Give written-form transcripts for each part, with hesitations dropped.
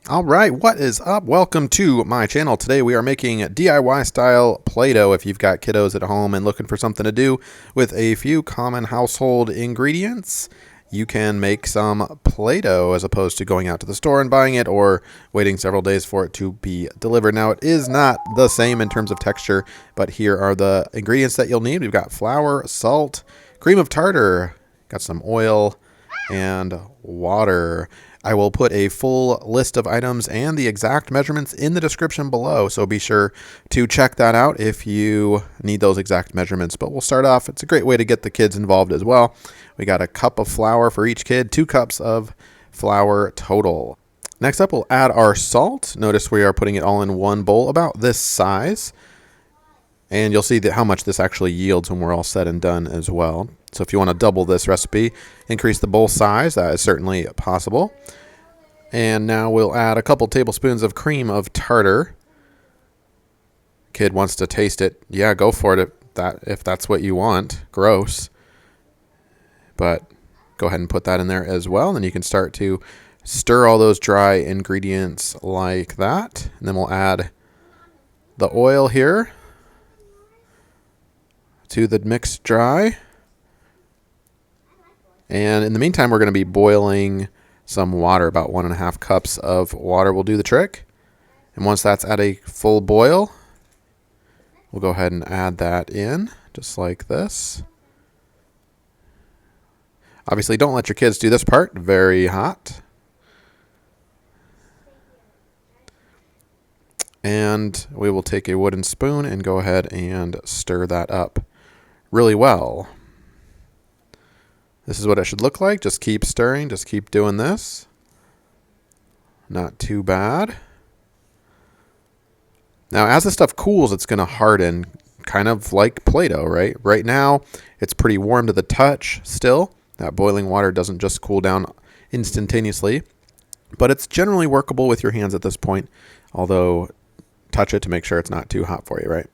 All right, what is up? Welcome to my channel. Today we are making DIY style Play-Doh. If you've got kiddos at home and looking for something to do with a few common household ingredients, you can make some Play-Doh as opposed to going out to the store and buying it or waiting several days for it to be delivered. Now, it is not the same in terms of texture, but here are the ingredients that you'll need. We've got flour, salt, cream of tartar, got some oil, and water. I will put a full list of items and the exact measurements in the description below, so be sure to check that out if you need those exact measurements. But we'll start off. It's a great way to get the kids involved as well. We got a cup of flour for each kid, 2 cups of flour total. Next up, we'll add our salt. Notice we are putting it all in one bowl about this size. And you'll see how much this actually yields when we're all said and done as well. So if you want to double this recipe, increase the bowl size. That is certainly possible. And now we'll add a couple tablespoons of cream of tartar. Kid wants to taste it. Yeah, go for it if that's what you want. Gross. But go ahead and put that in there as well. And then you can start to stir all those dry ingredients like that. And then we'll add the oil here to the mix dry. And in the meantime, we're going to be boiling some water. About 1.5 cups of water will do the trick. And once that's at a full boil, we'll go ahead and add that in just like this. Obviously, don't let your kids do this part. Very hot. And we will take a wooden spoon and go ahead and stir that up really well. This is what it should look like. Just keep stirring. Just keep doing this. Not too bad. Now, as the stuff cools, it's going to harden, kind of like Play-Doh, right? Right now, it's pretty warm to the touch still. That boiling water doesn't just cool down instantaneously. But it's generally workable with your hands at this point. Although, touch it to make sure it's not too hot for you, right?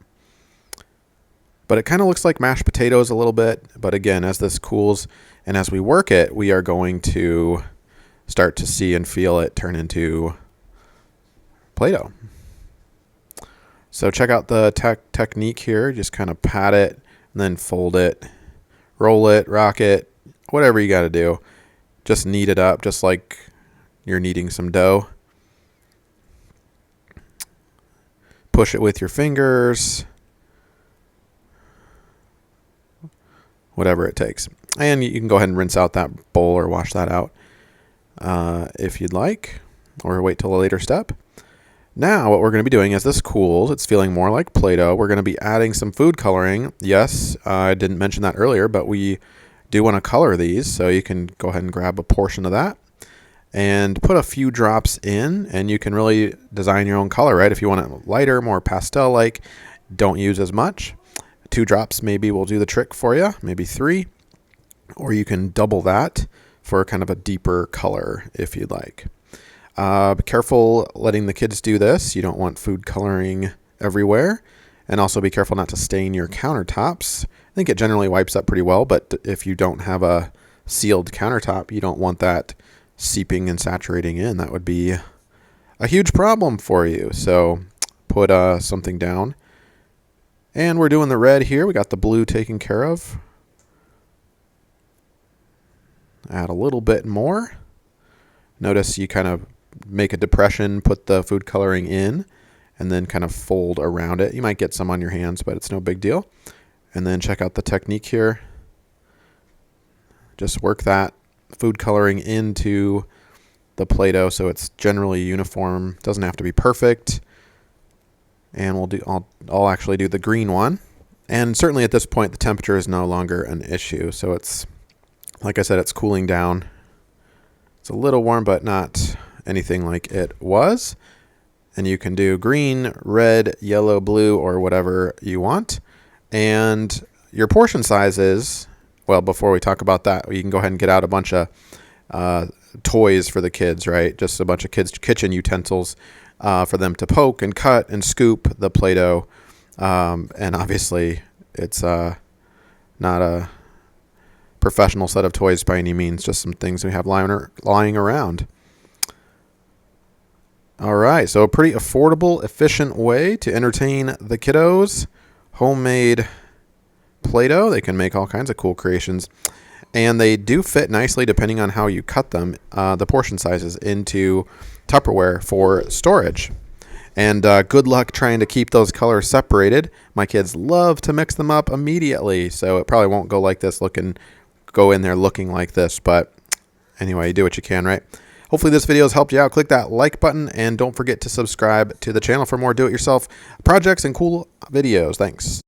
But it kind of looks like mashed potatoes a little bit. But again, as this cools and as we work it, we are going to start to see and feel it turn into Play-Doh. So check out the technique here. Just kind of pat it and then fold it, roll it, rock it, whatever you got to do. Just knead it up just like you're kneading some dough. Push it with your fingers. Whatever it takes. And you can go ahead and rinse out that bowl or wash that out if you'd like, or wait till a later step. Now what we're going to be doing as this cools, it's feeling more like Play-Doh. We're going to be adding some food coloring. Yes, I didn't mention that earlier, but we do want to color these, so you can go ahead and grab a portion of that and put a few drops in, and you can really design your own color, right? If you want it lighter, more pastel-like, don't use as much. 2 drops maybe will do the trick for you, maybe 3. Or you can double that for kind of a deeper color if you'd like. Be careful letting the kids do this. You don't want food coloring everywhere. And also be careful not to stain your countertops. I think it generally wipes up pretty well, but if you don't have a sealed countertop, you don't want that seeping and saturating in. That would be a huge problem for you. So put something down. And we're doing the red here. We got the blue taken care of. Add a little bit more. Notice you kind of make a depression, put the food coloring in, and then kind of fold around it. You might get some on your hands, but it's no big deal. And then check out the technique here. Just work that food coloring into the Play-Doh so it's generally uniform. Doesn't have to be perfect. And I'll actually do the green one. And certainly at this point, the temperature is no longer an issue. So it's, like I said, it's cooling down. It's a little warm, but not anything like it was. And you can do green, red, yellow, blue, or whatever you want. And your portion sizes, well, before we talk about that, you can go ahead and get out a bunch of toys for the kids, right? Just a bunch of kids' kitchen utensils. For them to poke and cut and scoop the Play-Doh. And obviously, it's not a professional set of toys by any means, just some things we have lying around. All right, so a pretty affordable, efficient way to entertain the kiddos. Homemade Play-Doh. They can make all kinds of cool creations. And they do fit nicely depending on how you cut them, the portion sizes, into Tupperware for storage. And good luck trying to keep those colors separated. My kids love to mix them up immediately, so it probably won't go like this go in there looking like this. But anyway, you do what you can, right? Hopefully this video has helped you out. Click that like button and don't forget to subscribe to the channel for more do-it-yourself projects and cool videos. Thanks.